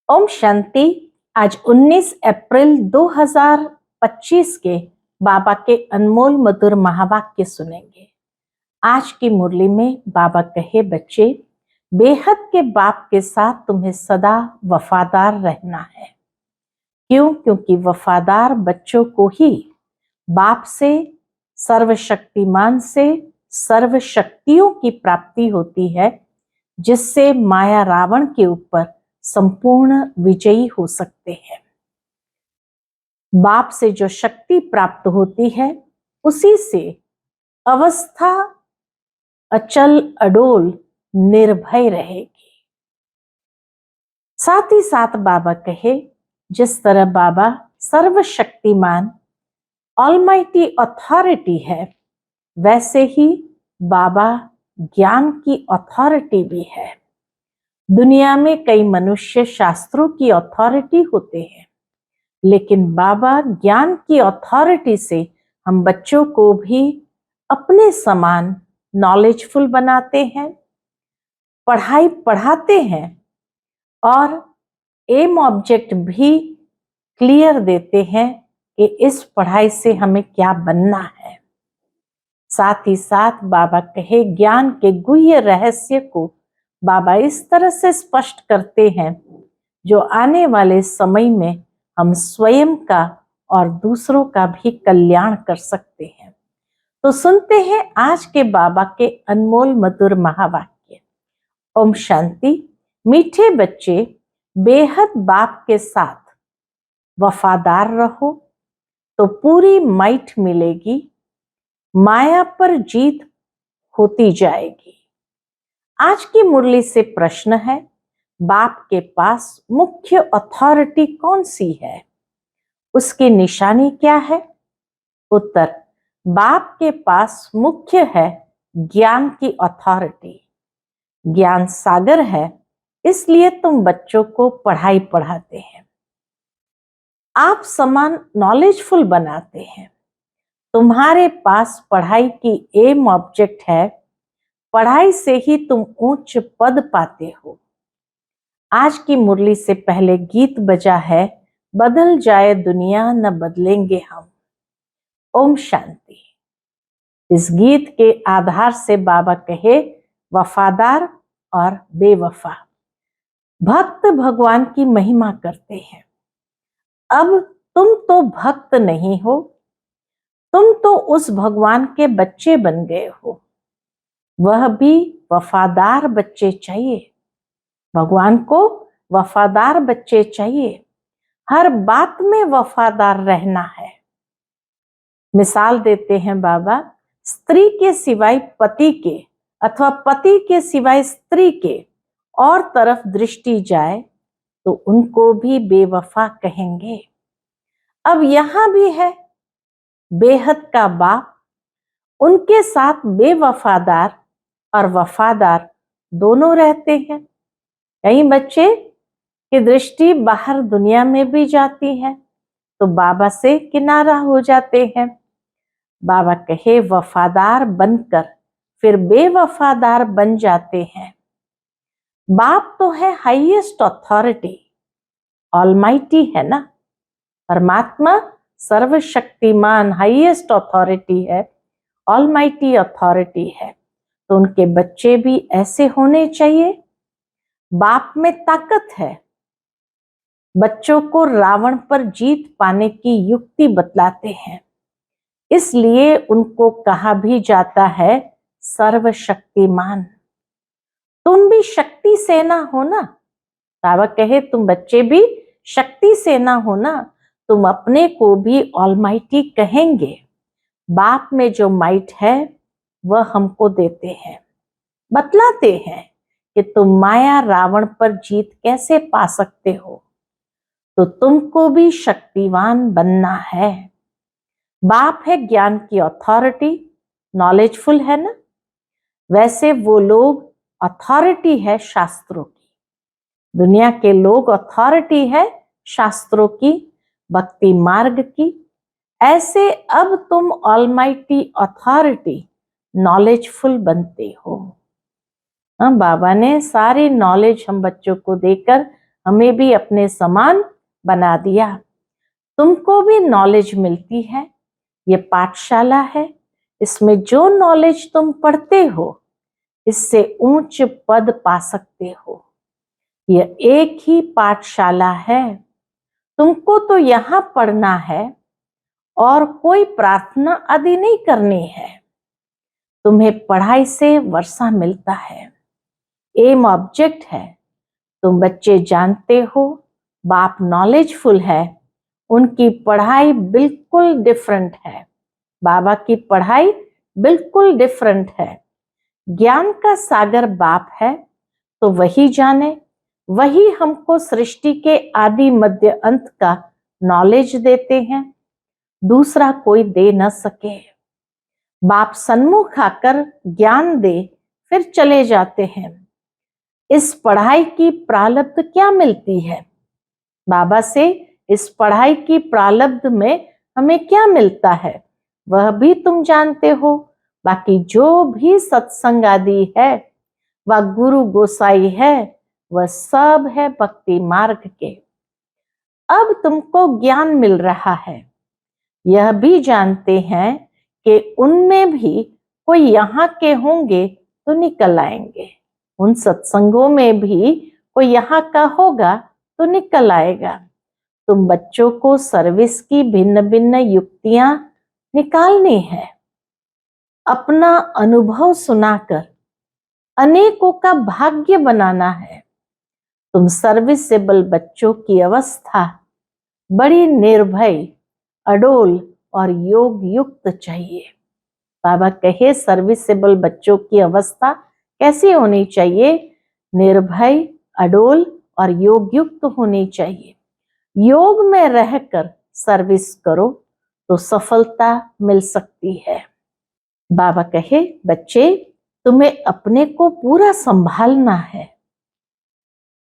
ओम शांति। आज 19 अप्रैल 2025 के बाबा के अनमोल मधुर महावाक्य सुनेंगे। आज की मुरली में बाबा कहे, बच्चे, बेहद के बाप के साथ तुम्हें सदा वफादार रहना है। क्यों? क्योंकि वफादार बच्चों को ही बाप से, सर्वशक्तिमान से सर्व शक्तियों की प्राप्ति होती है, जिससे माया रावण के ऊपर संपूर्ण विजयी हो सकते हैं। बाप से जो शक्ति प्राप्त होती है, उसी से अवस्था अचल अडोल निर्भय रहेगी। साथ ही साथ बाबा कहे, जिस तरह बाबा सर्वशक्तिमान ऑलमाइटी अथॉरिटी है, वैसे ही बाबा ज्ञान की अथॉरिटी भी है। दुनिया में कई मनुष्य शास्त्रों की अथॉरिटी होते हैं, लेकिन बाबा ज्ञान की अथॉरिटी से हम बच्चों को भी अपने समान नॉलेजफुल बनाते हैं, पढ़ाई पढ़ाते हैं और एम ऑब्जेक्ट भी क्लियर देते हैं कि इस पढ़ाई से हमें क्या बनना है। साथ ही साथ बाबा कहे, ज्ञान के गुह्य रहस्य को बाबा इस तरह से स्पष्ट करते हैं, जो आने वाले समय में हम स्वयं का और दूसरों का भी कल्याण कर सकते हैं। तो सुनते हैं आज के बाबा के अनमोल मधुर महावाक्य। ओम शांति। मीठे बच्चे, बेहद बाप के साथ वफादार रहो तो पूरी माइट मिलेगी, माया पर जीत होती जाएगी। आज की मुरली से प्रश्न है, बाप के पास मुख्य अथॉरिटी कौन सी है, उसकी निशानी क्या है? उत्तर, बाप के पास मुख्य है ज्ञान की अथॉरिटी। ज्ञान सागर है, इसलिए तुम बच्चों को पढ़ाई पढ़ाते हैं, आप समान नॉलेजफुल बनाते हैं। तुम्हारे पास पढ़ाई की एम ऑब्जेक्ट है, पढ़ाई से ही तुम उच्च पद पाते हो। आज की मुरली से पहले गीत बजा है, बदल जाए दुनिया न बदलेंगे हम। ओम शांति। इस गीत के आधार से बाबा कहे, वफादार और बेवफा भक्त भगवान की महिमा करते हैं। अब तुम तो भक्त नहीं हो, तुम तो उस भगवान के बच्चे बन गए हो। वह भी वफादार बच्चे चाहिए। भगवान को वफादार बच्चे चाहिए, हर बात में वफादार रहना है। मिसाल देते हैं बाबा, स्त्री के सिवाय पति के अथवा पति के सिवाय स्त्री के और तरफ दृष्टि जाए तो उनको भी बेवफा कहेंगे। अब यहां भी है बेहद का बाप, उनके साथ बेवफादार और वफादार दोनों रहते हैं। कई बच्चे की दृष्टि बाहर दुनिया में भी जाती है तो बाबा से किनारा हो जाते हैं। बाबा कहे, वफादार बनकर फिर बेवफादार बन जाते हैं। बाप तो है हाईएस्ट अथॉरिटी, ऑलमाइटी है ना, परमात्मा सर्वशक्तिमान हाईएस्ट अथॉरिटी है, ऑलमाइटी अथॉरिटी है। तो उनके बच्चे भी ऐसे होने चाहिए। बाप में ताकत है, बच्चों को रावण पर जीत पाने की युक्ति बतलाते हैं, इसलिए उनको कहा भी जाता है सर्वशक्तिमान। तुम भी शक्ति सेना हो ना। बाबा कहे, तुम बच्चे भी शक्ति सेना हो ना, तुम अपने को भी ऑलमाइटी कहेंगे। बाप में जो माइट है वह हमको देते हैं, बतलाते हैं कि तुम माया रावण पर जीत कैसे पा सकते हो। तो तुमको भी शक्तिवान बनना है। बाप है ज्ञान की अथॉरिटी, नॉलेजफुल है ना, वैसे वो लोग अथॉरिटी है शास्त्रों की। दुनिया के लोग अथॉरिटी है शास्त्रों की, भक्ति मार्ग की। ऐसे अब तुम ऑलमाइटी अथॉरिटी नॉलेजफुल बनते हो। बाबा ने सारी नॉलेज हम बच्चों को देकर हमें भी अपने समान बना दिया। तुमको भी नॉलेज मिलती है। ये पाठशाला है, इसमें जो नॉलेज तुम पढ़ते हो इससे ऊंच पद पा सकते हो। यह एक ही पाठशाला है। तुमको तो यहाँ पढ़ना है और कोई प्रार्थना आदि नहीं करनी है। तुम्हें पढ़ाई से वर्षा मिलता है, एम ऑब्जेक्ट है। तुम बच्चे जानते हो बाप नॉलेजफुल है, उनकी पढ़ाई बिल्कुल डिफरेंट है। बाबा की पढ़ाई बिल्कुल डिफरेंट है। ज्ञान का सागर बाप है, तो वही जाने, वही हमको सृष्टि के आदि मध्य अंत का नॉलेज देते हैं, दूसरा कोई दे न सके। बाप सन्मुख आकर ज्ञान दे फिर चले जाते हैं। इस पढ़ाई की प्रारब्ध क्या मिलती है? बाबा से इस पढ़ाई की प्रारब्ध में हमें क्या मिलता है वह भी तुम जानते हो। बाकी जो भी सत्संग आदि है, वह गुरु गोसाई है, वह सब है भक्ति मार्ग के। अब तुमको ज्ञान मिल रहा है, यह भी जानते हैं कि उनमें भी कोई यहाँ के होंगे तो निकल आएंगे। उन सत्संगों में भी कोई यहाँ का होगा तो निकल आएगा। तुम बच्चों को सर्विस की भिन्न भिन्न युक्तियां निकालनी है। अपना अनुभव सुनाकर अनेकों का भाग्य बनाना है। तुम सर्विसेबल बच्चों की अवस्था बड़ी निर्भय, अडोल और योग युक्त चाहिए। बाबा कहे सर्विसेबल बच्चों की अवस्था कैसी होनी चाहिए? निर्भय, अडोल और योग युक्त होनी चाहिए। योग में रहकर सर्विस करो तो सफलता मिल सकती है। बाबा कहे बच्चे तुम्हें अपने को पूरा संभालना है,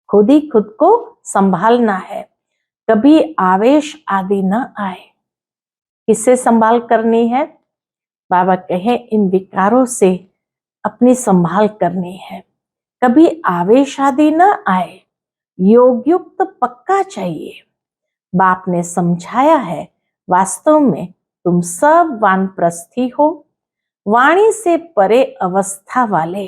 खुद ही खुद को संभालना है, कभी आवेश आदि न आए। किससे संभाल करनी है? बाबा कहे इन विकारों से अपनी संभाल करनी है। कभी आवेश आदि न आए, योग युक्त पक्का चाहिए। बाप ने समझाया है वास्तव में तुम सब वानप्रस्थी हो, वाणी से परे अवस्था वाले।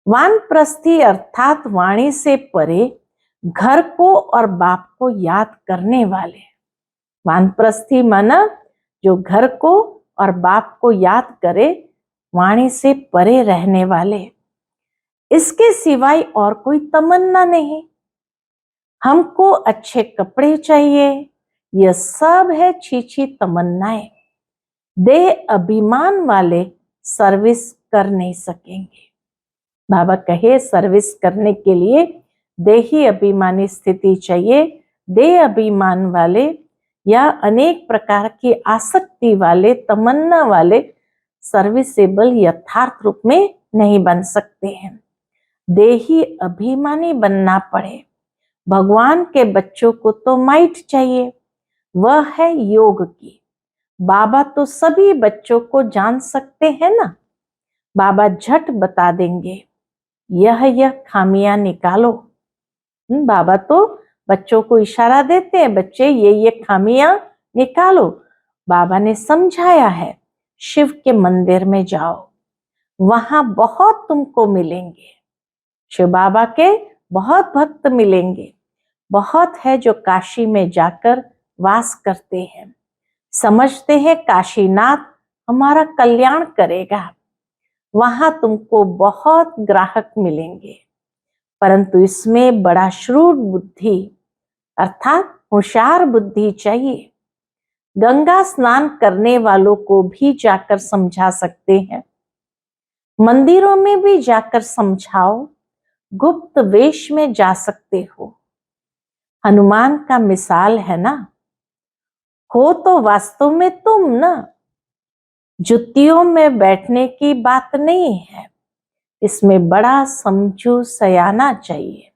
वानप्रस्थी अर्थात वाणी से परे घर को और बाप को याद करने वाले। वानप्रस्थी माना जो घर को और बाप को याद करे, वाणी से परे रहने वाले। इसके सिवाय और कोई तमन्ना नहीं। हमको अच्छे कपड़े चाहिए, यह सब है छीछी तमन्नाएं। देह अभिमान वाले सर्विस कर नहीं सकेंगे। बाबा कहे सर्विस करने के लिए देही अभिमानी स्थिति चाहिए। देह अभिमान वाले या अनेक प्रकार की आसक्ति वाले, तमन्ना वाले सर्विसेबल यथार्थ रूप में नहीं बन सकते हैं। देही अभिमानी बनना पड़े। भगवान के बच्चों को तो माइट चाहिए, वह है योग की। बाबा तो सभी बच्चों को जान सकते हैं ना। बाबा झट बता देंगे यह खामियां निकालो। बाबा तो बच्चों को इशारा देते हैं, बच्चे ये खामियां निकालो। बाबा ने समझाया है शिव के मंदिर में जाओ, वहां बहुत तुमको मिलेंगे। शिव बाबा के बहुत भक्त मिलेंगे। बहुत है जो काशी में जाकर वास करते हैं, समझते हैं काशीनाथ हमारा कल्याण करेगा। वहां तुमको बहुत ग्राहक मिलेंगे, परंतु इसमें बड़ा श्रूड बुद्धि अर्थात होशियार बुद्धि चाहिए। गंगा स्नान करने वालों को भी जाकर समझा सकते हैं, मंदिरों में भी जाकर समझाओ, गुप्त वेश में जा सकते हो। हनुमान का मिसाल है ना, हो तो वास्तव में तुम ना। जुतियों में बैठने की बात नहीं है, इसमें बड़ा समझू सयाना चाहिए।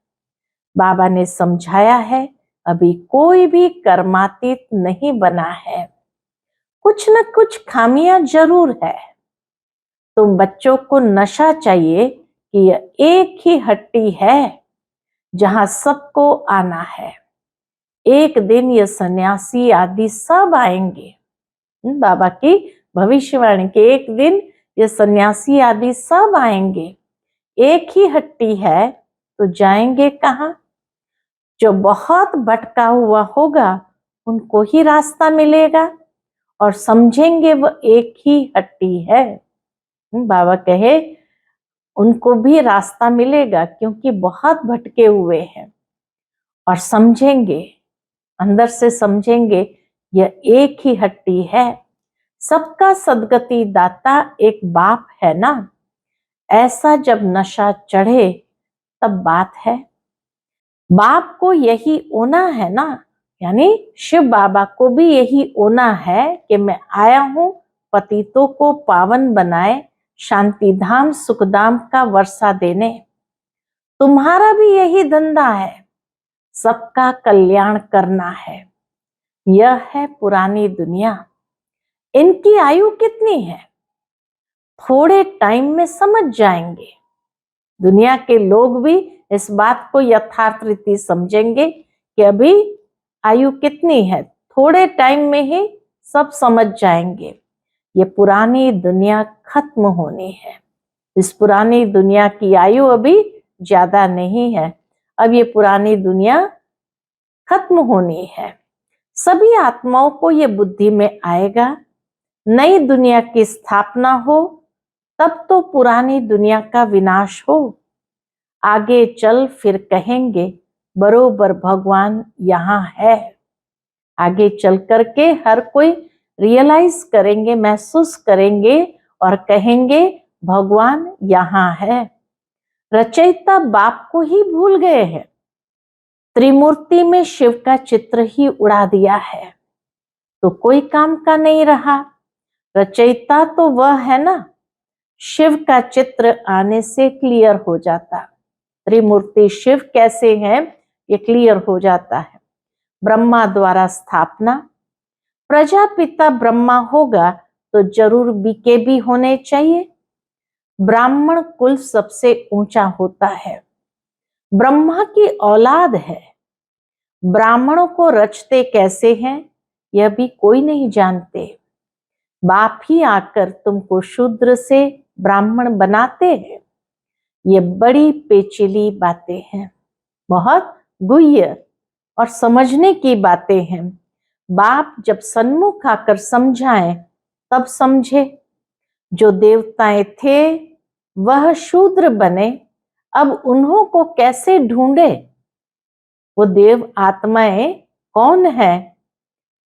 बाबा ने समझाया है अभी कोई भी कर्मातीत नहीं बना है, कुछ न कुछ खामियां जरूर है। तुम बच्चों को नशा चाहिए कि यह एक ही हड्डी है, जहां सबको आना है। एक दिन ये सन्यासी आदि सब आएंगे। बाबा की भविष्यवाणी के एक दिन ये सन्यासी आदि सब आएंगे। एक ही हट्टी है तो जाएंगे कहाँ? जो बहुत भटका हुआ होगा उनको ही रास्ता मिलेगा और समझेंगे वो एक ही हट्टी है। बाबा कहे उनको भी रास्ता मिलेगा क्योंकि बहुत भटके हुए हैं और समझेंगे, अंदर से समझेंगे यह एक ही हट्टी है। सबका सदगति दाता एक बाप है ना। ऐसा जब नशा चढ़े तब बात है। बाप को यही ओना है ना, यानी शिव बाबा को भी यही ओना है कि मैं आया हूं पतितों को पावन बनाए, शांति धाम सुखधाम का वर्षा देने। तुम्हारा भी यही धंधा है, सबका कल्याण करना है। यह है पुरानी दुनिया। इनकी आयु कितनी है? थोड़े टाइम में समझ जाएंगे। दुनिया के लोग भी इस बात को यथार्थ रीति समझेंगे कि अभी आयु कितनी है। थोड़े टाइम में ही सब समझ जाएंगे। ये पुरानी दुनिया खत्म होनी है। इस पुरानी दुनिया की आयु अभी ज्यादा नहीं है। अब ये पुरानी दुनिया खत्म होनी है। सभी आत्माओं को ये बुद्धि में आएगा, नई दुनिया की स्थापना हो तब तो पुरानी दुनिया का विनाश हो। आगे चल फिर कहेंगे बरोबर भगवान यहाँ है। आगे चल करके हर कोई रियलाइज करेंगे, महसूस करेंगे और कहेंगे भगवान यहाँ है। रचयिता बाप को ही भूल गए हैं। त्रिमूर्ति में शिव का चित्र ही उड़ा दिया है तो कोई काम का नहीं रहा। रचयिता तो वह है ना, शिव का चित्र आने से क्लियर हो जाता। त्रिमूर्ति शिव कैसे हैं ये क्लियर हो जाता है। ब्रह्मा द्वारा स्थापना, प्रजापिता ब्रह्मा होगा तो जरूर बीके भी होने चाहिए। ब्राह्मण कुल सबसे ऊंचा होता है, ब्रह्मा की औलाद है। ब्राह्मणों को रचते कैसे हैं यह भी कोई नहीं जानते। बाप ही आकर तुमको शूद्र से ब्राह्मण बनाते हैं। ये बड़ी पेचीली बातें हैं, बहुत गुह्य और समझने की बातें हैं। बाप जब सन्मुख आकर समझाएं तब समझे। जो देवताएं थे वह शूद्र बने, अब उन्हों को कैसे ढूंढे? वो देव आत्माएं कौन है,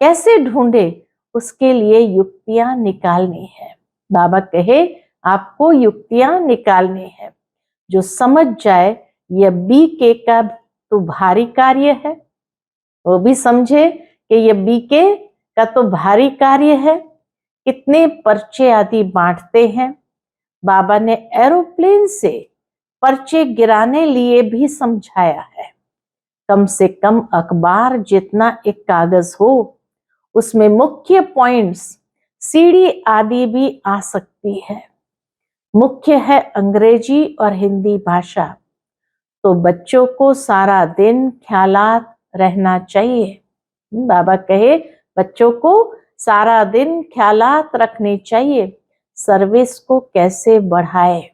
कैसे ढूंढे? उसके लिए युक्तियां निकालनी है। बाबा कहे आपको युक्तियां निकालनी है। जो समझ जाए यह बीके का तो भारी कार्य है, वो भी समझे कि यह बीके का तो भारी कार्य है। कितने पर्चे आदि बांटते हैं। बाबा ने एरोप्लेन से पर्चे गिराने लिए भी समझाया है। कम से कम अखबार जितना एक कागज हो, उसमें मुख्य पॉइंट्स सीडी आदि भी आ सकती है। मुख्य है अंग्रेजी और हिंदी भाषा, तो बच्चों को सारा दिन ख्यालात रहना चाहिए। बाबा कहे बच्चों को सारा दिन ख्यालात रखने चाहिए। सर्विस को कैसे बढ़ाए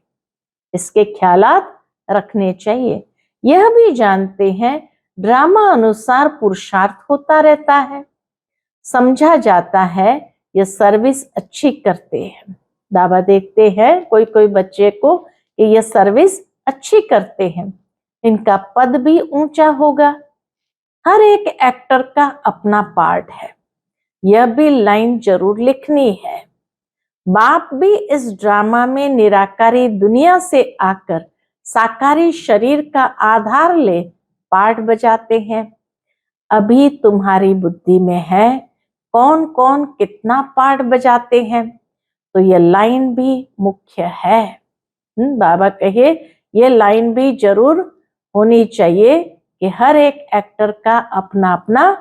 इसके ख्यालात रखने चाहिए। यह भी जानते हैं ड्रामा अनुसार पुरुषार्थ होता रहता है। समझा जाता है ये सर्विस अच्छी करते हैं। बाबा देखते हैं कोई कोई बच्चे को कि ये सर्विस अच्छी करते हैं, इनका पद भी ऊंचा होगा। हर एक एक्टर का अपना पार्ट है, यह भी लाइन जरूर लिखनी है। बाप भी इस ड्रामा में निराकारी दुनिया से आकर साकारी शरीर का आधार ले पार्ट बजाते हैं। अभी तुम्हारी बुद्धि में है कौन कौन कितना पार्ट बजाते हैं, तो ये लाइन भी मुख्य है। बाबा कहे ये लाइन भी जरूर होनी चाहिए कि हर एक एक्टर का अपना अपना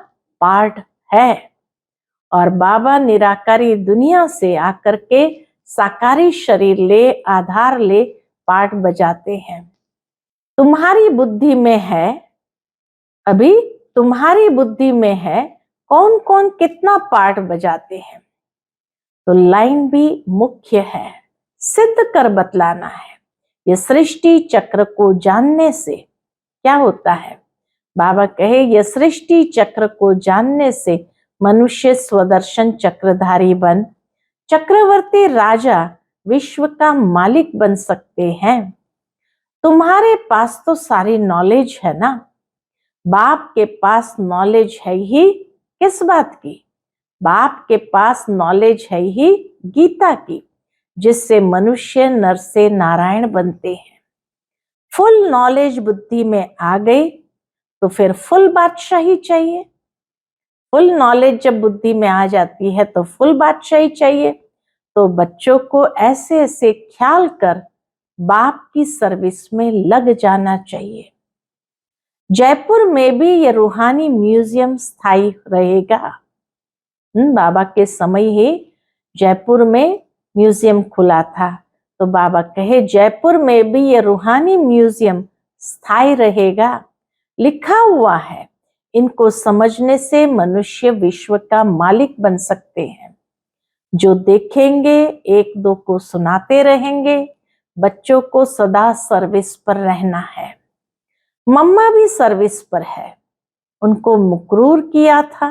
पार्ट है। और बाबा निराकारी दुनिया से आकर के साकारी शरीर ले आधार ले पार्ट बजाते हैं। तुम्हारी बुद्धि में है, अभी तुम्हारी बुद्धि में है कौन कौन कितना पार्ट बजाते हैं। तो लाइन भी मुख्य है, सिद्ध कर बतलाना है। ये सृष्टि चक्र को जानने से क्या होता है? बाबा कहे ये सृष्टि चक्र को जानने से मनुष्य स्वदर्शन चक्रधारी बन चक्रवर्ती राजा विश्व का मालिक बन सकते हैं। तुम्हारे पास तो सारी नॉलेज है ना। बाप के पास नॉलेज है ही किस बात की? बाप के पास नॉलेज है ही गीता की, जिससे मनुष्य नर से नारायण बनते हैं। फुल नॉलेज बुद्धि में आ गई तो फिर फुल बादशाही चाहिए। फुल नॉलेज जब बुद्धि में आ जाती है तो फुल बादशाही चाहिए। तो बच्चों को ऐसे ऐसे ख्याल कर बाप की सर्विस में लग जाना चाहिए। जयपुर में भी ये रूहानी म्यूजियम स्थायी रहेगा। बाबा के समय ही जयपुर में म्यूजियम खुला था। तो बाबा कहे जयपुर में भी ये रूहानी म्यूजियम स्थायी रहेगा। लिखा हुआ है, इनको समझने से मनुष्य विश्व का मालिक बन सकते हैं। जो देखेंगे एक दो को सुनाते रहेंगे। बच्चों को सदा सर्विस पर रहना है। मम्मा भी सर्विस पर है, उनको मुकरूर किया था।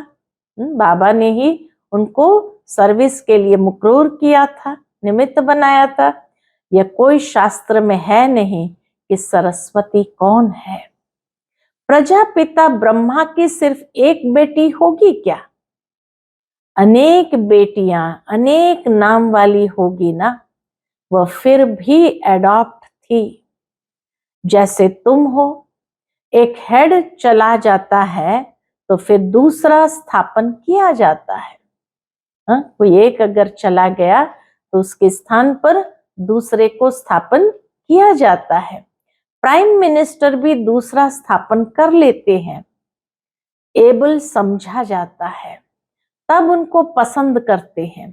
बाबा ने ही उनको सर्विस के लिए मुकरूर किया था, निमित्त बनाया था। यह कोई शास्त्र में है नहीं कि सरस्वती कौन है। प्रजापिता ब्रह्मा की सिर्फ एक बेटी होगी क्या? अनेक बेटियां अनेक नाम वाली होगी ना। वह फिर भी एडॉप्ट थी। जैसे तुम हो, एक हेड चला जाता है तो फिर दूसरा स्थापन किया जाता है। कोई एक अगर चला गया तो उसके स्थान पर दूसरे को स्थापन किया जाता है। प्राइम मिनिस्टर भी दूसरा स्थापन कर लेते हैं। एबल समझा जाता है, तब उनको पसंद करते हैं।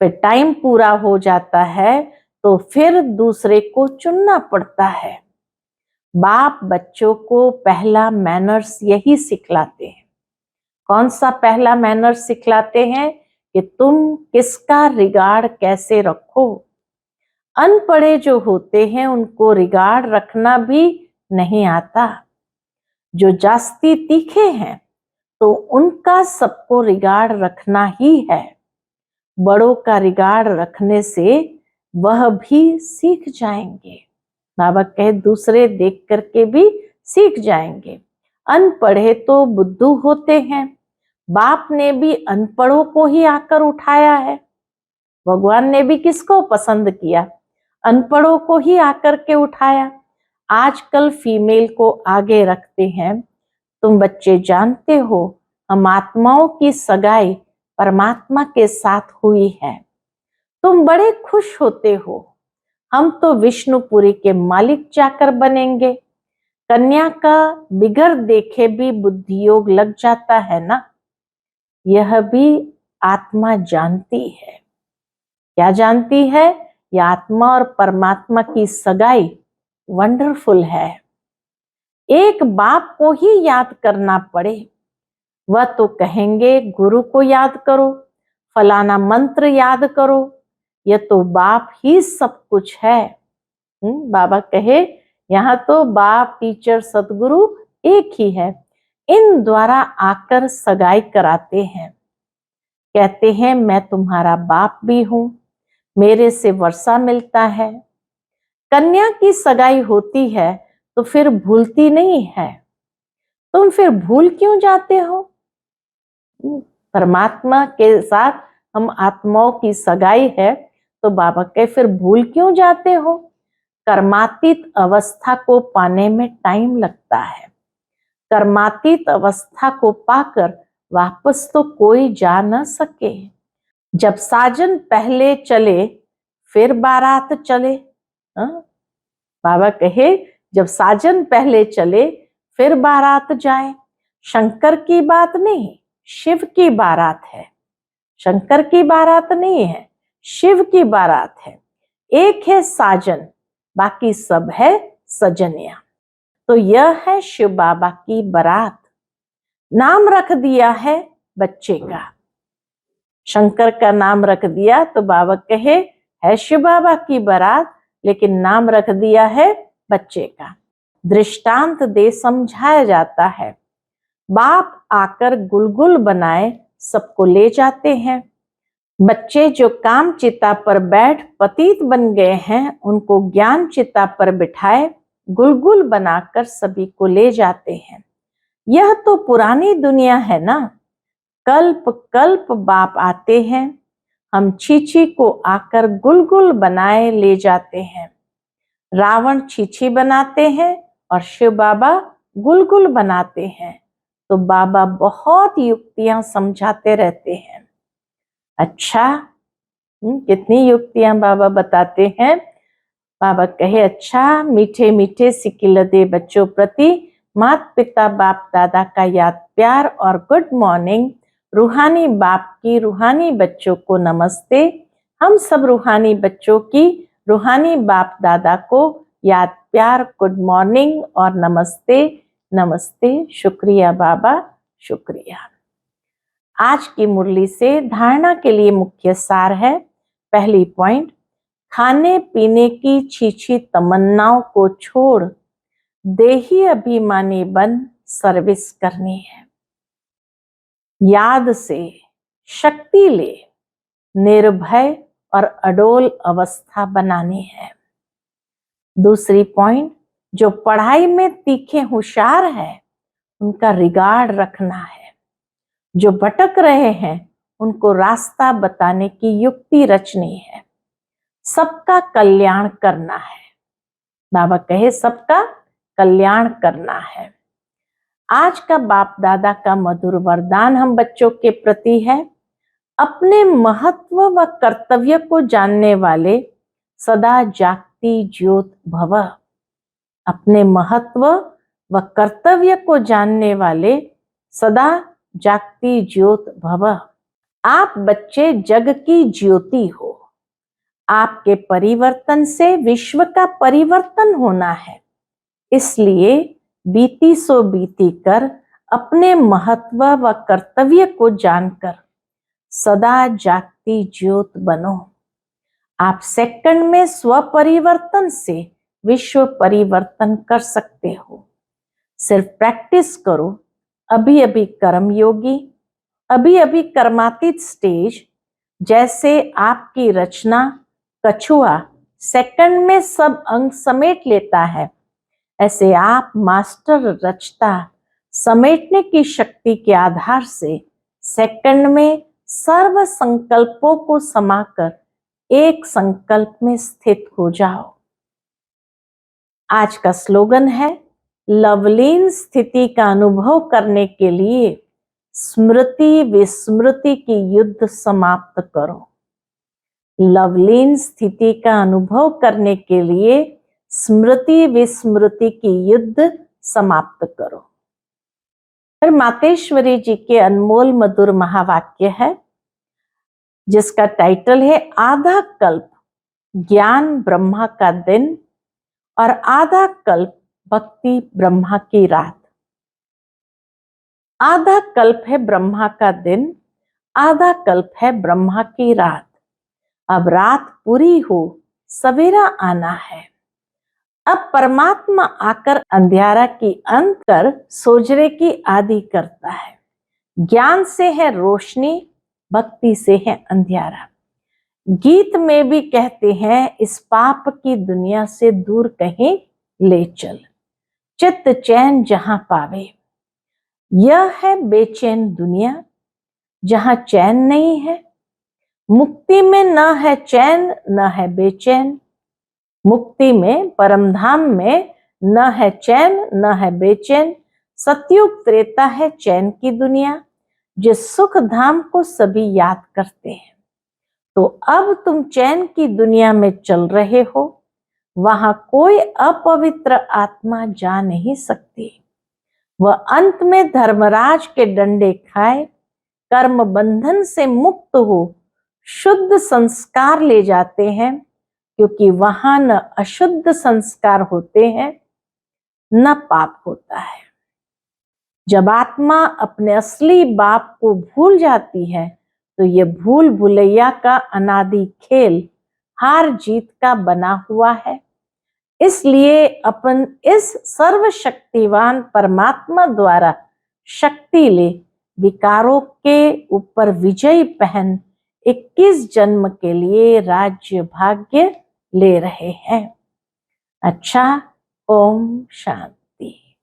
फिर टाइम पूरा हो जाता है तो फिर दूसरे को चुनना पड़ता है। बाप बच्चों को पहला मैनर्स यही सिखलाते हैं। कौन सा पहला मैनर्स सिखलाते हैं? कि तुम किसका रिगार्ड कैसे रखो। अनपढ़े जो होते हैं उनको रिगार्ड रखना भी नहीं आता। जो जास्ती तीखे हैं तो उनका सबको रिगार्ड रखना ही है। बड़ों का रिगार्ड रखने से वह भी सीख जाएंगे। बाबा कहे दूसरे देख करके भी सीख जाएंगे। अनपढ़े तो बुद्धू होते हैं। बाप ने भी अनपढ़ों को ही आकर उठाया है। भगवान ने भी किसको पसंद किया? अनपढ़ों को ही आकर के उठाया। आजकल फीमेल को आगे रखते हैं। तुम बच्चे जानते हो, हम आत्माओं की सगाई परमात्मा के साथ हुई है। तुम बड़े खुश होते हो, हम तो विष्णुपुरी के मालिक जाकर बनेंगे। कन्या का बिगर देखे भी बुद्धि योग लग जाता है ना। यह भी आत्मा जानती है। क्या जानती है? यह आत्मा और परमात्मा की सगाई वंडरफुल है। एक बाप को ही याद करना पड़े, वह तो कहेंगे गुरु को याद करो, फलाना मंत्र याद करो। यह तो बाप ही सब कुछ है। बाबा कहे यहाँ तो बाप टीचर सतगुरु एक ही है। इन द्वारा आकर सगाई कराते हैं। कहते हैं मैं तुम्हारा बाप भी हूं, मेरे से वर्षा मिलता है। कन्या की सगाई होती है तो फिर भूलती नहीं है। तुम फिर भूल क्यों जाते हो? परमात्मा के साथ हम आत्माओं की सगाई है तो बाबा के फिर भूल क्यों जाते हो? कर्मातीत अवस्था को पाने में टाइम लगता है। कर्मातीत अवस्था को पाकर वापस तो कोई जा न सके। जब साजन पहले चले फिर बारात चले। बाबा कहे जब साजन पहले चले फिर बारात जाए। शंकर की बात नहीं, शिव की बारात है। शंकर की बारात नहीं है, शिव की बारात है। एक है साजन, बाकी सब है सजनिया। तो यह है शिव बाबा की बारात। नाम रख दिया है बच्चे का, शंकर का नाम रख दिया तो बाबा कहे है शिव बाबा की बारात, लेकिन नाम रख दिया है बच्चे का। दृष्टांत दे समझाया जाता है। बाप आकर गुलगुल बनाए सबको ले जाते हैं। बच्चे जो काम चिता पर बैठ पतित बन गए हैं, उनको ज्ञान चिता पर बिठाए गुलगुल बनाकर सभी को ले जाते हैं। यह तो पुरानी दुनिया है ना, कल्प कल्प बाप आते हैं, हम छीछी को आकर गुलगुल बनाए ले जाते हैं। रावण छीछी बनाते हैं और शिव बाबा गुलगुल बनाते हैं। तो बाबा बहुत युक्तियां समझाते रहते हैं। अच्छा, कितनी युक्तियां बाबा बताते हैं। बाबा कहे अच्छा, मीठे मीठे सिकिलदे बच्चों प्रति माता पिता बाप दादा का याद प्यार और गुड मॉर्निंग। रूहानी बाप की रूहानी बच्चों को नमस्ते। हम सब रूहानी बच्चों की रूहानी बाप दादा को याद प्यार गुड मॉर्निंग और नमस्ते नमस्ते। शुक्रिया बाबा, शुक्रिया। आज की मुरली से धारणा के लिए मुख्य सार है। पहली पॉइंट, खाने पीने की छीछी तमन्नाओं को छोड़ देही अभिमानी बन सर्विस करनी है। याद से शक्ति ले निर्भय और अडोल अवस्था बनानी है। दूसरी पॉइंट, जो पढ़ाई में तीखे होशियार है उनका रिगार्ड रखना है। जो भटक रहे हैं उनको रास्ता बताने की युक्ति रचनी है। सबका कल्याण करना है। बाबा कहे सबका कल्याण करना है। आज का बाप दादा का मधुर वरदान हम बच्चों के प्रति है। अपने महत्व व कर्तव्य को जानने वाले सदा जागती ज्योत भव। अपने महत्व व कर्तव्य को जानने वाले सदा जागती ज्योत भव। आप बच्चे जग की ज्योति हो। आपके परिवर्तन से विश्व का परिवर्तन होना है। इसलिए बीती सो बीती कर अपने महत्व व कर्तव्य को जानकर सदा जागती ज्योत बनो। आप सेकंड में स्व परिवर्तन से विश्व परिवर्तन कर सकते हो। सिर्फ प्रैक्टिस करो। अभी अभी कर्म योगी, अभी अभी कर्मातीत स्टेज, जैसे आपकी रचना कछुआ सेकंड में सब अंग समेट लेता है, ऐसे आप मास्टर रचता समेटने की शक्ति के आधार से सेकंड में सर्व संकल्पों को समाकर एक संकल्प में स्थित हो जाओ। आज का स्लोगन है, लवलीन स्थिति का अनुभव करने के लिए स्मृति विस्मृति की युद्ध समाप्त करो। लवलीन स्थिति का अनुभव करने के लिए स्मृति विस्मृति की युद्ध समाप्त करो। फिर मातेश्वरी जी के अनमोल मधुर महावाक्य है, जिसका टाइटल है आधा कल्प ज्ञान ब्रह्मा का दिन और आधा कल्प भक्ति ब्रह्मा की रात। आधा कल्प है ब्रह्मा का दिन, आधा कल्प है ब्रह्मा की रात। अब रात पूरी हो, सवेरा आना है। अब परमात्मा आकर अंधियारा की अंत कर सोजरे की आदि करता है। ज्ञान से है रोशनी, भक्ति से है अंधियारा। गीत में भी कहते हैं, इस पाप की दुनिया से दूर कहीं ले चल, चित्त चैन जहां पावे। यह है बेचैन दुनिया जहां चैन नहीं है। मुक्ति में न है चैन न है बेचैन। मुक्ति में परमधाम में न है चैन न है बेचैन। सतयुग त्रेता है चैन की दुनिया, जिस सुख धाम को सभी याद करते हैं। तो अब तुम चैन की दुनिया में चल रहे हो, वहां कोई अपवित्र आत्मा जा नहीं सकती। वह अंत में धर्मराज के डंडे खाए, कर्म बंधन से मुक्त हो शुद्ध संस्कार ले जाते हैं, क्योंकि वहां न अशुद्ध संस्कार होते हैं न पाप होता है। जब आत्मा अपने असली बाप को भूल जाती है तो ये भूल भुलैया का अनादि खेल हार जीत का बना हुआ है। इसलिए अपन इस सर्वशक्तिवान परमात्मा द्वारा शक्ति ले विकारों के ऊपर विजय पहन 21 जन्म के लिए राज्य भाग्य ले रहे हैं। अच्छा, ओम शांति।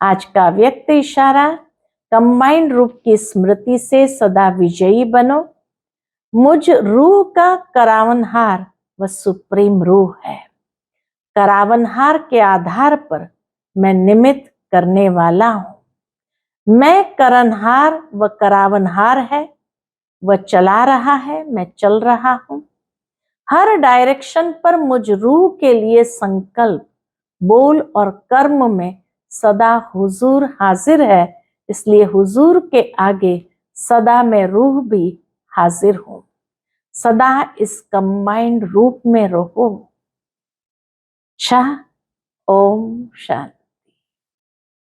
आज का व्यक्त इशारा, कंबाइंड रूप की स्मृति से सदा विजयी बनो। मुझ रूह का करावनहार व सुप्रीम रूह है। करावनहार के आधार पर मैं निमित्त करने वाला हूं। मैं करनहार व करावनहार है, वह चला रहा है, मैं चल रहा हूं। हर डायरेक्शन पर मुझ रूह के लिए संकल्प, बोल और कर्म में सदा हुजूर हाजिर है। इसलिए हुजूर के आगे सदा मैं रूह भी हाजिर हूं। सदा इस कंबाइंड रूप में रहो। ओम शांति।